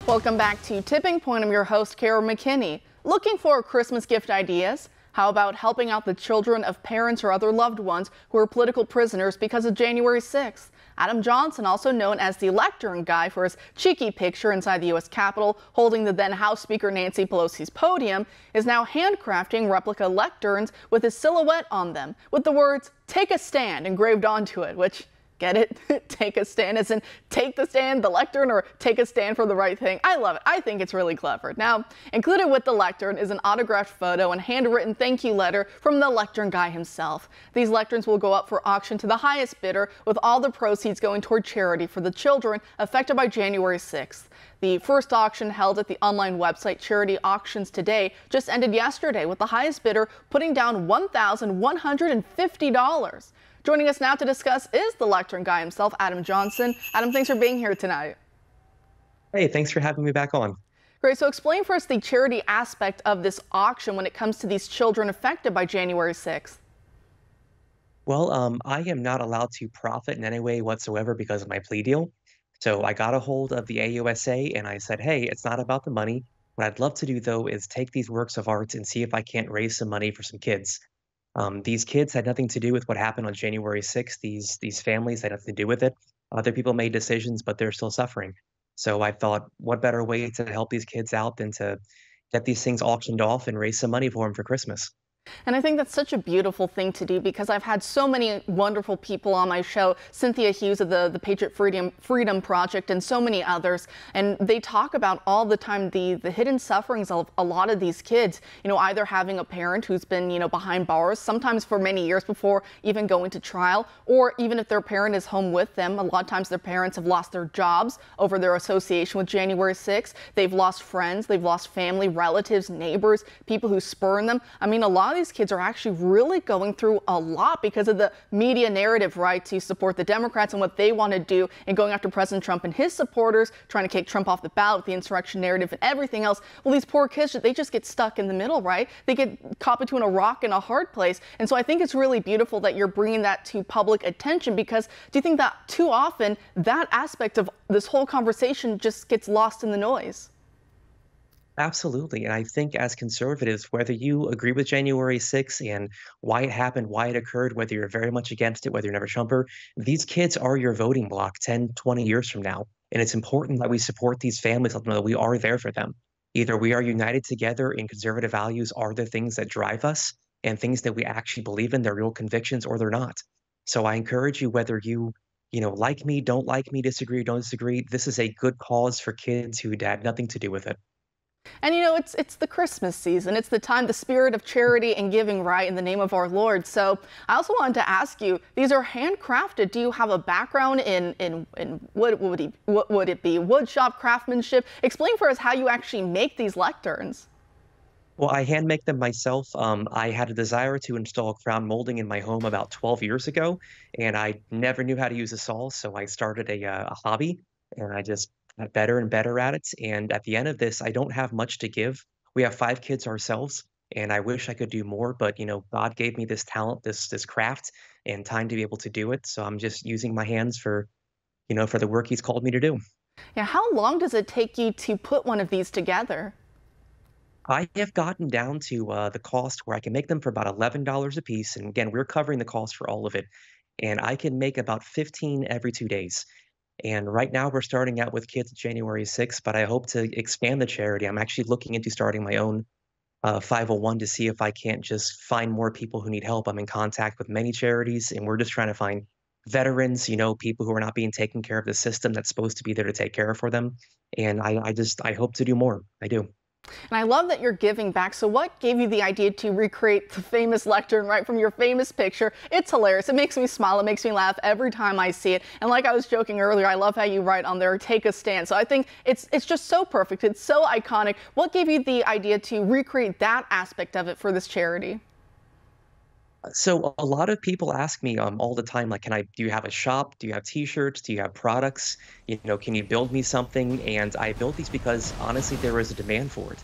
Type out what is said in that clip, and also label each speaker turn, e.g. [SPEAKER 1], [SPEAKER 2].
[SPEAKER 1] Welcome back to Tipping Point. I'm your host, Kara McKinney. Looking for Christmas gift ideas? How about helping out the children of parents or other loved ones who are political prisoners because of January 6th? Adam Johnson, also known as the Lectern guy for his cheeky picture inside the U.S. Capitol holding the then House Speaker Nancy Pelosi's podium, is now handcrafting replica lecterns with his silhouette on them, with the words, "Take a stand," engraved onto it, which, get it? Take a stand as in take the stand, the lectern, or take a stand for the right thing. I love it. I think it's really clever. Now, included with the lectern is an autographed photo and handwritten thank you letter from the Lectern guy himself. These lecterns will go up for auction to the highest bidder, with all the proceeds going toward charity for the children affected by January 6th. The first auction, held at the online website Charity Auctions Today, just ended yesterday, with the highest bidder putting down $1,150. Joining us now to discuss is the Lectern guy himself, Adam Johnson. Adam, thanks for being here tonight.
[SPEAKER 2] Hey, thanks for having me back on.
[SPEAKER 1] Great. So explain for us the charity aspect of this auction when it comes to these children affected by January 6th.
[SPEAKER 2] Well, I am not allowed to profit in any way whatsoever because of my plea deal. So I got a hold of the AUSA and I said, hey, it's not about the money. What I'd love to do, though, is take these works of art and see if I can't raise some money for some kids. These kids had nothing to do with what happened on January 6th. These families had nothing to do with it. Other people made decisions, but they're still suffering. So I thought, what better way to help these kids out than to get these things auctioned off and raise some money for them for Christmas?
[SPEAKER 1] And I think that's such a beautiful thing to do, because I've had so many wonderful people on my show, Cynthia Hughes of the Patriot Freedom Project and so many others, and they talk about all the time the hidden sufferings of a lot of these kids, either having a parent who's been, behind bars, sometimes for many years before even going to trial, or even if their parent is home with them. A lot of times their parents have lost their jobs over their association with January 6th. They've lost friends, they've lost family, relatives, neighbors, people who spurn them. I mean, a lot of these kids are actually really going through a lot because of the media narrative, right, to support the Democrats and what they want to do, and going after President Trump and his supporters, trying to kick Trump off the ballot with the insurrection narrative and everything else. Well, these poor kids, they just get stuck in the middle, right? They get caught between a rock and a hard place. And so I think it's really beautiful that you're bringing that to public attention, because do you think that too often that aspect of this whole conversation just gets lost in the noise?
[SPEAKER 2] Absolutely. And I think as conservatives, whether you agree with January 6th and why it happened, why it occurred, whether you're very much against it, whether you're never Trumper, these kids are your voting block 10, 20 years from now. And it's important that we support these families, let them know that we are there for them. Either we are united together and conservative values are the things that drive us and things that we actually believe in, they're real convictions, or they're not. So I encourage you, whether you like me, don't like me, disagree, don't disagree, this is a good cause for kids who had nothing to do with it.
[SPEAKER 1] And it's the Christmas season. It's the time, the spirit of charity and giving, right, in the name of our Lord. So I also wanted to ask you, these are handcrafted. Do you have a background in what would it be? Wood shop craftsmanship? Explain for us how you actually make these lecterns.
[SPEAKER 2] Well, I hand make them myself. I had a desire to install crown molding in my home about 12 years ago, and I never knew how to use a saw, so I started a hobby, and I just got better and better at it. And at the end of this, I don't have much to give. We have 5 kids ourselves, and I wish I could do more, but God gave me this talent, this craft, and time to be able to do it. So I'm just using my hands for the work He's called me to do.
[SPEAKER 1] Yeah, how long does it take you to put one of these together?
[SPEAKER 2] I have gotten down to the cost where I can make them for about $11 a piece. And again, we're covering the cost for all of it. And I can make about 15 every 2 days. And right now we're starting out with kids January 6th, but I hope to expand the charity. I'm actually looking into starting my own 501 to see if I can't just find more people who need help. I'm in contact with many charities, and we're just trying to find veterans, people who are not being taken care of, the system that's supposed to be there to take care of for them. And I hope to do more. I do.
[SPEAKER 1] And I love that you're giving back. So what gave you the idea to recreate the famous lectern right from your famous picture? It's hilarious. It makes me smile. It makes me laugh every time I see it. And like I was joking earlier, I love how you write on there, "Take a stand." So I think it's just so perfect. It's so iconic. What gave you the idea to recreate that aspect of it for this charity?
[SPEAKER 2] So a lot of people ask me all the time, like, do you have a shop? Do you have t-shirts? Do you have products? Can you build me something? And I built these because honestly, there was a demand for it.